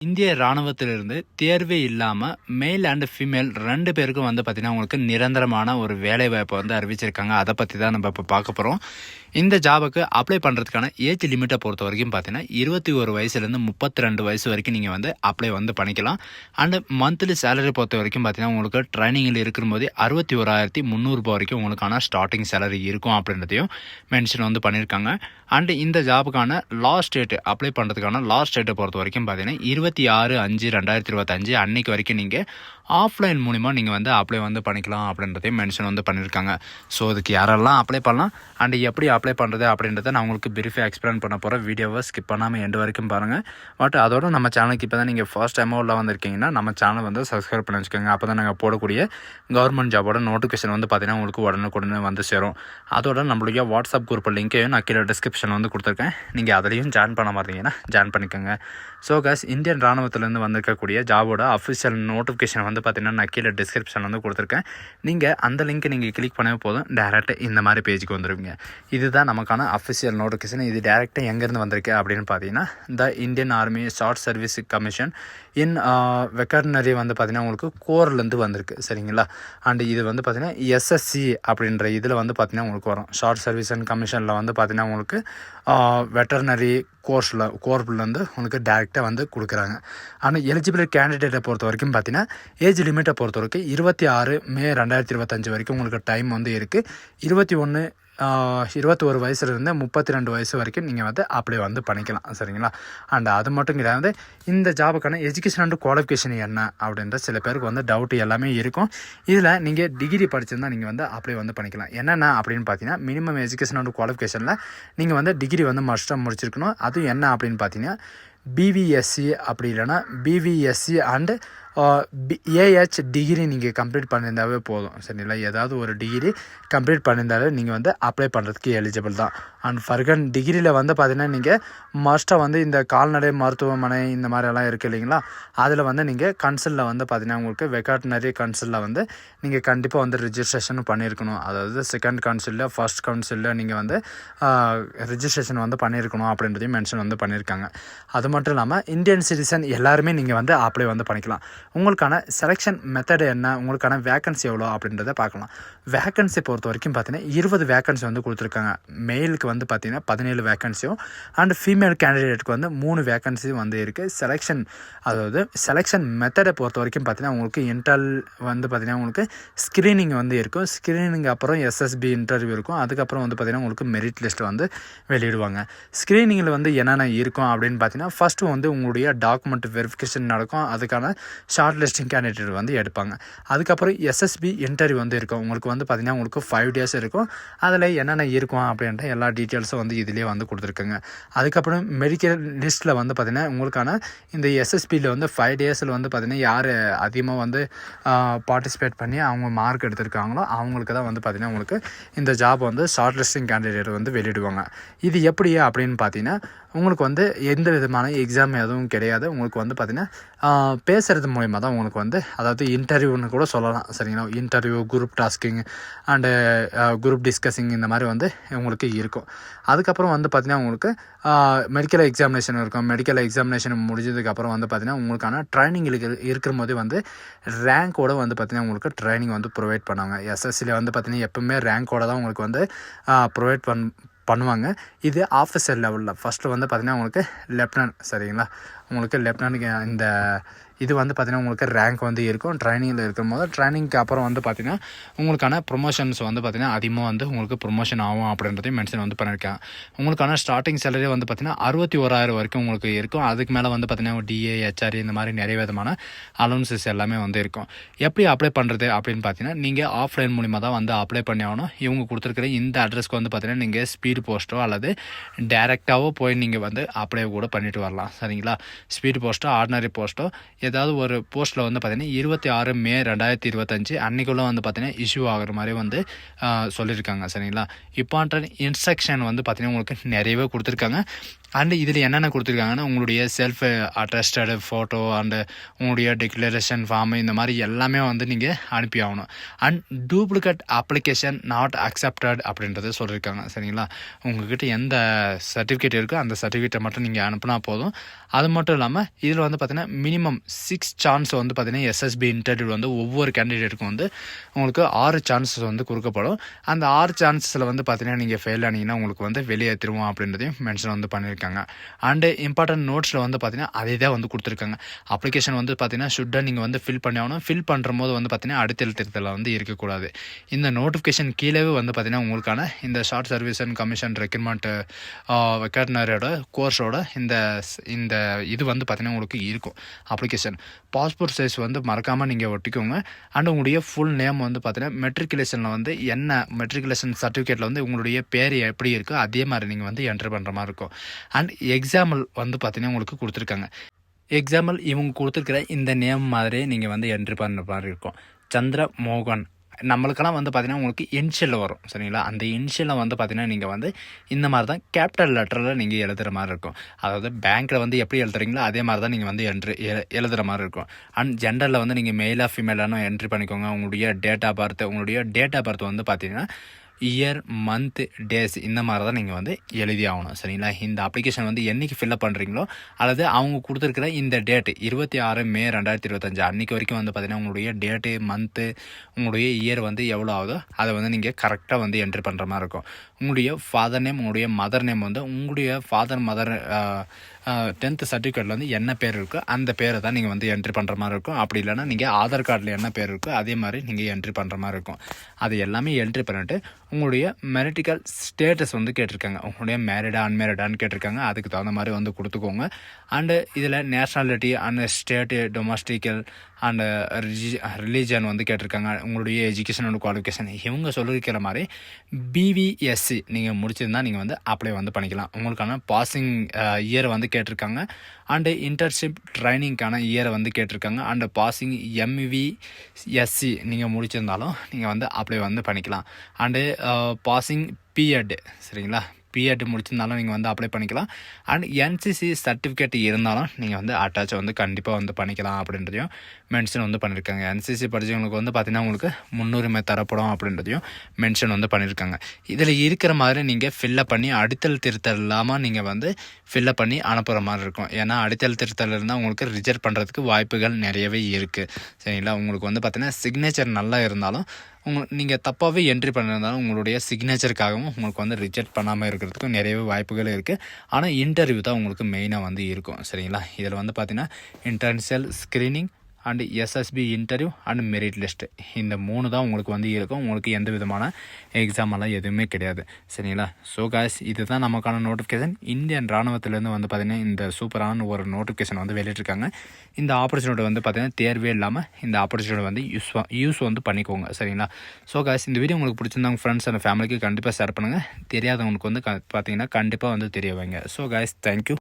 இந்திய ராணுவத்திலிருந்து தேர்வே இல்லாமல் male and female 2 பேருக்கும் பார்த்தீங்கன்னா உங்களுக்கு நிரந்தரமான ஒரு வேலைவாய்ப்பை அறிவிச்சிருக்காங்க. அதை பற்றி தான் நம்ம இப்போ பார்க்க போகிறோம். இந்த ஜாபுக்கு அப்ளை பண்ணுறதுக்கான ஏஜ் லிமிட்டை பொறுத்த வரைக்கும் பார்த்தீங்கன்னா 21 வயசுலேருந்து 32 வயசு வரைக்கும் நீங்கள் அப்ளை பண்ணிக்கலாம். அண்டு மந்த்லி சேலரி பொறுத்த வரைக்கும் பார்த்தீங்கன்னா உங்களுக்கு ட்ரைனிங்கில் இருக்கும்போது 61,300 வரைக்கும் உங்களுக்கான ஸ்டார்டிங் சேலரி இருக்கும் அப்படின்றதையும் மென்ஷன் பண்ணியிருக்காங்க. அண்டு இந்த ஜாபுக்கான லாஸ்ட் டேட்டு அப்ளை பண்ணுறதுக்கான லாஸ்ட் டேட்டை பொறுத்த வரைக்கும் பார்த்தீங்கன்னா 26/5/2025 அன்னைக்கு வரைக்கும் நீங்கள் ஆஃப்லைன் மூலிமா நீங்கள் அப்ளை பண்ணிக்கலாம் அப்படின்றதையும் மென்ஷன் பண்ணியிருக்காங்க. ஸோ அதுக்கு யாரெல்லாம் அப்ளை பண்ணலாம் அண்டு எப்படி அப்ளை பண்ணுறது அப்படின்றத நான் உங்களுக்கு பிரீஃபாக எக்ஸ்பிளைன் பண்ண போகிறேன். வீடியோவை ஸ்கிப் பண்ணாமல் எண்டு வரைக்கும் பாருங்கள். பட் அதோட நம்ம சேனலுக்கு இப்போ தான் நீங்கள் ஃபர்ஸ்ட் டைமாக உள்ள வந்திருக்கீங்கன்னா நம்ம சேனல் சப்ஸ்கிரைப் பண்ணி வச்சுக்கோங்க. அப்போ தான் நாங்கள் போடக்கூடிய கவர்மெண்ட் ஜாபோட நோட்டிஃபிகேஷன் பார்த்தீங்கன்னா உங்களுக்கு உடனுக்குடனே சேரும். அதோட நம்மளுடைய வாட்ஸ்அப் குரூப் லிங்க்கையும் நான் கீழே டிஸ்கிரிப்ஷனில் கொடுத்துருக்கேன். நீங்கள் அதிலையும் ஜாயின் பண்ண மாட்டீங்கன்னா ஜாயின் பண்ணிக்கோங்க. ஸோ காஸ் இந்தியன் ராணுவத்திலேருந்து வந்திருக்கக்கூடிய ஜாபோட அஃபிஷியல் நோட்டிஃபிகேஷன் பார்த்தீங்கன்னா நான் கீழே டிஸ்கிரிப்ஷனில் கொடுத்துருக்கேன். நீங்கள் அந்த லிங்க்கை நீங்கள் கிளிக் பண்ணவே போதும் டேரெக்டாக இந்த மாதிரி பேஜுக்கு வந்துடுவீங்க. இதுதான் நமக்கான அஃபிஷியல் நோட்டிஃபிகேஷன். இது டேரெக்டாக எங்கேருந்து வந்திருக்கு அப்படின்னு பார்த்தீங்கன்னா the Indian army short service commission in veterinary பார்த்தீங்கன்னா உங்களுக்கு கோர்லேருந்து வந்திருக்கு. சரிங்களா? அண்ட் இது பார்த்தீங்கன்னா எஸ்எஸ்சி அப்படின்ற இதில் பார்த்தீங்கன்னா உங்களுக்கு வரும். ஷார்ட் சர்வீஸ் அண்ட் கமிஷனில் பார்த்தீங்கன்னா உங்களுக்கு வெட்டர்னரி கோர்ப்லேருந்து உங்களுக்கு டேரெக்டாக கொடுக்குறாங்க. ஆனால் எலிஜிபிள் கேண்டிடேட்டை பொறுத்த வரைக்கும் பார்த்தீங்கன்னா ஏஜ் லிமிட்டை பொறுத்த வரைக்கும் 26 மே 2025 வரைக்கும் உங்களுக்கு டைம் இருக்குது. 21 வயசுலேருந்து 32 வயசு வரைக்கும் நீங்கள் அப்ளை பண்ணிக்கலாம். சரிங்களா? அண்ட் அது மட்டும் கிடையாது, இந்த ஜாபுக்கான எஜுகேஷன் அண்ட் குவாலிஃபிகேஷன் என்ன அப்படின்ற சில பேருக்கு டவுட் எல்லாமே இருக்கும். இதில் நீங்கள் டிகிரி படிச்சிருந்தால் நீங்கள் அப்ளை பண்ணிக்கலாம். என்னென்ன அப்படின்னு பார்த்தீங்கன்னா மினிமம் எஜுகேஷன் அண்ட் குவாலிஃபிகேஷனில் நீங்கள் டிகிரி மஸ்ட்டாக முடிச்சிருக்கணும். அதுவும் என்ன அப்படின்னு பார்த்தீங்கன்னா பிவிஎஸ்சி அப்படி இல்லைன்னா பிவிஎஸ்சி அண்டு ஏஹெச் டிகிரி நீங்கள் கம்ப்ளீட் பண்ணியிருந்தாவே போதும். சரிங்களா? ஏதாவது ஒரு டிகிரி கம்ப்ளீட் பண்ணியிருந்தாலே நீங்கள் அப்ளை பண்ணுறதுக்கு எலிஜிபிள் தான். அண்ட் ஃபர்கன் டிகிரியில் பார்த்தீங்கன்னா நீங்கள் மஸ்ட்டாக இந்த கால்நடை மருத்துவமனை இந்த மாதிரியெல்லாம் இருக்குது இல்லைங்களா? அதில் நீங்கள் கன்சல்ட்டில் பார்த்தீங்கன்னா உங்களுக்கு வெட்டர்னரி கன்சல்ட்டில் நீங்கள் கண்டிப்பாக ரிஜிஸ்ட்ரேஷன் பண்ணியிருக்கணும். அதாவது செகண்ட் கவுன்சிலில் ஃபர்ஸ்ட் கவுன்சிலில் நீங்கள் ரிஜிஸ்ட்ரேஷன் பண்ணியிருக்கணும் அப்படின்றதையும் மென்ஷன் பண்ணியிருக்காங்க. அது மட்டும் இல்லாமல் இந்தியன் சிட்டிசன் எல்லாருமே நீங்கள் அப்ளை பண்ணிக்கலாம். உங்களுக்கான செலெக்ஷன் மெத்தடு என்ன, உங்களுக்கான வேக்கன்சி எவ்வளோ அப்படின்றத பார்க்கலாம். வேக்கன்சி பொறுத்த வரைக்கும் பார்த்தீங்கன்னா 20 வேக்கன்சி கொடுத்துருக்காங்க. மெயிலுக்கு பார்த்தீங்கன்னா 17 வேக்கன்சியும் அண்ட் ஃபீமேல் கேண்டிடேட்டுக்கு 3 வேக்கன்சியும் இருக்குது. செலெக்ஷன் மெத்தடை பொறுத்த வரைக்கும் பார்த்தீங்கன்னா உங்களுக்கு இன்டர்ல் பார்த்தீங்கன்னா உங்களுக்கு ஸ்க்ரீனிங் இருக்கும். ஸ்க்ரீனிங் அப்புறம் எஸ்எஸ்பி இன்டர்வியூ இருக்கும். அதுக்கப்புறம் பார்த்தீங்கன்னா உங்களுக்கு மெரிட் லிஸ்ட் வெளியிடுவாங்க. ஸ்க்ரீனிங்கில் என்னென்ன இருக்கும் அப்படின்னு பார்த்தீங்கன்னா ஃபஸ்ட்டு உங்களுடைய டாக்குமெண்ட் வெரிஃபிகேஷன் நடக்கும். அதுக்கான ஷார்ட் லிஸ்டிங் கேண்டிடேட் எடுப்பாங்க. அதுக்கப்புறம் எஸ்எஸ்பி இன்டர்வியூ இருக்கும். உங்களுக்கு பார்த்தீங்கன்னா உங்களுக்கு 5 days இருக்கும். அதில் என்னென்ன இருக்கும் அப்படின்ற எல்லா டீட்டெயில்ஸும் இதிலே கொடுத்துருக்குங்க. அதுக்கப்புறம் மெடிக்கல் லிஸ்ட்டில் பார்த்தீங்கன்னா உங்களுக்கான இந்த எஸ்எஸ்பியில் 5 daysல் பார்த்தீங்கன்னா யார் அதிகமாக பார்ட்டிசிபேட் பண்ணி அவங்க மார்க் எடுத்திருக்காங்களோ அவங்களுக்கு தான் பார்த்தீங்கன்னா உங்களுக்கு இந்த ஜாப் ஷார்ட் லிஸ்டிங் கேண்டிடேட் வெளியிடுவாங்க. இது எப்படி அப்படின்னு பார்த்தீங்கன்னா உங்களுக்கு எந்த விதமான எக்ஸாம் எதுவும் கிடையாது. உங்களுக்கு பார்த்தீங்கன்னா பேசுகிறது மூலிமா தான் உங்களுக்கு அதாவது இன்டர்வியூன்னு கூட சொல்லலாம். சரிங்களா? Interview, group tasking and group discussing இந்த மாதிரி உங்களுக்கு இருக்கும். அதுக்கப்புறம் பார்த்தீங்கன்னா உங்களுக்கு மெடிக்கல் எக்ஸாமினேஷன் இருக்கும். மெடிக்கல் எக்ஸாமினேஷன் முடிஞ்சதுக்கப்புறம் பார்த்தீங்கன்னா உங்களுக்கான ட்ரைனிங் இருக்கிற போது ரேங்கோடு பார்த்தீங்கன்னா உங்களுக்கு ட்ரைனிங் ப்ரொவைட் பண்ணுவாங்க. எஸ்எஸ்சியில் பார்த்தீங்கன்னா எப்பவுமே ரேங்கோடு தான் உங்களுக்கு ப்ரொவைட் பண்ணுவாங்க. இது ஆஃபீஸர் லெவலில் ஃபஸ்ட்டு பார்த்தீங்கன்னா உங்களுக்கு லெப்டினன்ட். சரிங்களா? உங்களுக்கு லெப்டினன்ட் இந்த இது பார்த்தீங்கன்னா உங்களுக்கு ரேங்க் இருக்கும். ட்ரைனிங்கில் இருக்கும்போது ட்ரைனிங்க்கு அப்புறம் பார்த்தீங்கன்னா உங்களுக்கான ப்ரொமோஷன்ஸ் பார்த்தீங்கன்னா அதிகமாக உங்களுக்கு ப்ரொமோஷன் ஆகும் அப்படின்றதையும் மென்ஷன் பண்ணியிருக்கேன். உங்களுக்கான ஸ்டார்டிங் சேலரி பார்த்தீங்கன்னா 61,000 வரைக்கும் உங்களுக்கு இருக்கும். அதுக்கு மேலே பார்த்தீங்கன்னா டிஏ, ஹெச்ஆர்ஏ இந்த மாதிரி நிறைய விதமான அலவன்சஸ் எல்லாமே இருக்கும். எப்படி அப்ளை பண்ணுறது அப்படின்னு பார்த்தீங்கன்னா நீங்கள் ஆஃப்லைன் மூலிமா தான் அப்ளை பண்ணி ஆகணும். இவங்க கொடுத்துருக்குற இந்த அட்ரஸ்க்கு பார்த்தீங்கன்னா நீங்கள் ஸ்பீடு போஸ்ட்டோ அல்லது டேரெக்டாகவோ போய் நீங்கள் அப்ளை கூட பண்ணிட்டு வரலாம். சரிங்களா? ஸ்பீடு போஸ்ட்டோ ஆர்டினரி போஸ்ட்டோ ஏதாவது ஒரு போஸ்ட்டில் பார்த்தீங்கன்னா 26 மே 2025 அன்றைக்குள்ளே பார்த்தீங்கன்னா இஷ்யூ ஆகிற மாதிரி சொல்லியிருக்காங்க. சரிங்களா? இம்பார்ட்டன்ட் இன்ஸ்ட்ரக்ஷன் பார்த்தீங்கன்னா உங்களுக்கு நிறையவே கொடுத்துருக்காங்க. அண்டு இதில் என்னென்ன கொடுத்துருக்காங்கன்னா உங்களுடைய செல்ஃப் அட்டஸ்டடு ஃபோட்டோ அண்டு உங்களுடைய டிக்ளரேஷன் ஃபார்மு இந்த மாதிரி எல்லாமே வந்து நீங்கள் அனுப்பி ஆகணும். And duplicate application not accepted அப்படின்றத சொல்லியிருக்காங்க. சரிங்களா, உங்கள்கிட்ட எந்த சர்டிஃபிகேட் இருக்கோ அந்த சர்டிஃபிகேட்டை மட்டும் நீங்கள் அனுப்புனா போதும். அது மட்டும் இல்லாமல் இதில் வந்து பார்த்திங்கன்னா மினிமம் 6 சான்ஸ் வந்து பார்த்திங்கன்னா எஸ்எஸ்பி இன்டர்வியூ வந்து ஒவ்வொரு கேண்டிடேட்டுக்கும் வந்து உங்களுக்கு 6 சான்சஸ் வந்து கொடுக்கப்படும். அந்த 6 சான்சஸில் வந்து பார்த்திங்கன்னா நீங்கள் ஃபெயில் ஆனீங்கன்னா உங்களுக்கு வந்து வெளியேற்றிடுவோம் அப்படின்றதையும் மென்ஷன் வந்து பண்ணியிருக்காங்க. அண்டு இம்பார்ட்டன்ட் நோட்ஸில் வந்து பார்த்திங்கன்னா அதே தான் வந்து கொடுத்துருக்காங்க. அப்ளிகேஷன் வந்து பார்த்திங்கன்னா ஷுட்டாக நீங்கள் வந்து ஃபில் பண்ணி ஆகணும். ஃபில் பண்ணுற போது வந்து பார்த்திங்கன்னா அடுத்தெழுத்தில் வந்து இருக்கக்கூடாது. இந்த நோட்டிஃபிகேஷன் கீழே வந்து பார்த்திங்கன்னா உங்களுக்கான இந்த short service and commission recruitment வெட்டர்னரியோட கோர்ஸோட இந்த இது வந்து பார்த்திங்கன்னா உங்களுக்கு இருக்கும் அப்ளிகேஷன். பாஸ்போர்ட் சைஸ் வந்து மறக்காமல் நீங்கள் ஒட்டிக்கோங்க. அண்ட் உங்களுடைய ஃபுல் நேம் வந்து பார்த்திங்கன்னா மெட்ரிகுலேஷனில் வந்து என்ன மெட்ரிகுலேஷன் சர்டிஃபிகேட்டில் வந்து உங்களுடைய பேர் எப்படி இருக்கோ அதே மாதிரி நீங்கள் வந்து என்ட்ரு பண்ணுற மாதிரி இருக்கும். அண்ட் எக்ஸாம்பிள் வந்து பார்த்திங்கன்னா உங்களுக்கு கொடுத்துருக்காங்க. எக்ஸாம்பிள் இவங்க கொடுத்துருக்கிற இந்த நேம் மாதிரி நீங்கள் வந்து என்ட்ரி பண்ணுற மாதிரி இருக்கும். சந்திரமோகன் நம்மளுக்கெல்லாம் வந்து பார்த்திங்கன்னா உங்களுக்கு இன்ஷியலில் வரும். சரிங்களா, அந்த இன்ஷியலில் வந்து பார்த்திங்கன்னா நீங்கள் வந்து இந்த மாதிரி தான் கேபிட்டல் லெட்டரில் நீங்கள் எழுதுகிற மாதிரி இருக்கும். அதாவது பேங்க்கில் வந்து எப்படி எழுதுறீங்களோ அதே மாதிரி தான் நீங்கள் வந்து எழுதுகிற மாதிரி இருக்கும். அண்ட் ஜெண்டரில் வந்து நீங்கள் மெயிலாக ஃபீமேலானு என்ட்ரி பண்ணிக்கோங்க. உங்களுடைய டேட் ஆஃப் பர்த் வந்து பார்த்திங்கன்னா இயர் மந்த் டேஸ் இந்த மாதிரி தான் நீங்கள் வந்து எழுதி ஆகணும். சரிங்களா, இந்த அப்ளிகேஷன் வந்து என்றைக்கு ஃபில்அப் பண்ணுறீங்களோ அல்லது அவங்க கொடுத்துருக்கிற இந்த டேட்டு 26 மே 2025 அன்றைக்கி வரைக்கும் வந்து பார்த்திங்கன்னா உங்களுடைய டேட்டு மந்த்து உங்களுடைய இயர் வந்து எவ்வளோ ஆகுதோ அதை வந்து நீங்கள் கரெக்டாக வந்து என்ட்ரி பண்ணுற மாதிரி இருக்கும். உங்களுடைய ஃபாதர் நேம் உங்களுடைய மதர் நேம் வந்து உங்களுடைய ஃபாதர் மதர் 10th சர்டிஃபிகேட்டில் வந்து என்ன பேர் இருக்கோ அந்த பேரை தான் நீங்கள் வந்து என்ட்ரி பண்ணுற மாதிரி இருக்கும். அப்படி இல்லைனா நீங்கள் ஆதார் கார்டில் என்ன பேர் இருக்கோ அதே மாதிரி நீங்கள் என்ட்ரி பண்ணுற மாதிரி இருக்கும். அது எல்லாமே என்ட்ரி பண்ணிட்டு உங்களுடைய மெரிட்டிக்கல் ஸ்டேட்டஸ் வந்து கேட்டிருக்காங்க. உங்களுடைய மேரிடா அன்மேரிடான்னு கேட்டிருக்காங்க. அதுக்கு தகுந்த மாதிரி வந்து கொடுத்துக்கோங்க. அண்டு இதில் nationality and state domicile and religion வந்து கேட்டிருக்காங்க. உங்களுடைய எஜுகேஷன் அண்ட் குவாலிஃபிகேஷன் இவங்க சொல்லியிருக்கிற மாதிரி பிவிஎஸ்சி நீங்கள் முடிச்சிருந்தால் நீங்கள் வந்து அப்ளை வந்து பண்ணிக்கலாம். உங்களுக்கான பாசிங் இயர் வந்து கேட்டிருக்காங்க. அண்டு இன்டர்ன்ஷிப் ட்ரைனிங்க்கான இயரை வந்து கேட்டிருக்காங்க. அண்டு பாசிங் எம்விஎஸ்சி நீங்கள் முடிச்சிருந்தாலும் நீங்கள் வந்து அப்ளை வந்து பண்ணிக்கலாம். அண்டு பாசிங் பிஎட் சரிங்களா, பிஎட் முடிச்சிருந்தாலும் நீங்கள் வந்து அப்ளை பண்ணிக்கலாம். அண்ட் என்சிசி சர்டிஃபிகேட் இருந்தாலும் நீங்கள் வந்து அட்டாச் வந்து கண்டிப்பாக வந்து பண்ணிக்கலாம் அப்படின்றதையும் மென்ஷன் வந்து பண்ணியிருக்காங்க. என்சிசி படித்தவங்களுக்கு வந்து பார்த்திங்கன்னா உங்களுக்கு முன்னுரிமை தரப்படும் அப்படின்றதையும் மென்ஷன் வந்து பண்ணியிருக்காங்க. இதில் இருக்கிற மாதிரி நீங்கள் ஃபில்லப் பண்ணி அடித்தல் திருத்தல் இல்லாமல் நீங்கள் வந்து ஃபில்லப் பண்ணி அனுப்புகிற மாதிரி இருக்கும். ஏன்னா அடித்தல் திருத்தல் இருந்தால் உங்களுக்கு ரிஜெக்ட் பண்ணுறதுக்கு வாய்ப்புகள் நிறையவே இருக்குது. சரிங்களா, உங்களுக்கு வந்து பார்த்திங்கன்னா சிக்னேச்சர் நல்லா இருந்தாலும் நீங்கள் தப்பாகவே என்ட்ரி பண்ணியிருந்தாலும் உங்களுடைய சிக்னேச்சருக்காகவும் உங்களுக்கு வந்து ரிஜெக்ட் பண்ணாமல் இருக்கிறதுக்கும் நிறையவே வாய்ப்புகள் இருக்குது. ஆனால் இன்டர்வியூ தான் உங்களுக்கு மெயினாக வந்து இருக்கும். சரிங்களா, இதில் வந்து பார்த்திங்கன்னா internal screening and SSB interview and merit list இந்த 3 தான் உங்களுக்கு வந்து இருக்கும். உங்களுக்கு எந்த விதமான எக்ஸாமெல்லாம் எதுவுமே கிடையாது. சரிங்களா, ஸோ காய்ஸ் இதுதான் நமக்கான நோட்டிஃபிகேஷன். இந்தியன் ராணுவத்திலேருந்து வந்து பார்த்திங்கன்னா இந்த சூப்பரான ஒரு நோட்டிஃபிகேஷன் வந்து வெளியிட்டிருக்காங்க. இந்த ஆப்பர்ச்சுனிட்டி வந்து பார்த்திங்கன்னா தேர்வே இல்லாமல் இந்த ஆப்பர்ச்சுனிட்டி வந்து யூஸ் வந்து பண்ணிக்கோங்க. சரிங்களா, ஸோ காய்ஸ் இந்த வீடியோ உங்களுக்கு பிடிச்சிருந்தா உங்கள் ஃப்ரெண்ட்ஸ் அண்ட் ஃபேமிலிக்கு கண்டிப்பாக ஷேர் பண்ணுங்கள். தெரியாதவங்களுக்கு வந்து பார்த்திங்கன்னா கண்டிப்பாக வந்து தெரிய வைங்க. So guys thank you.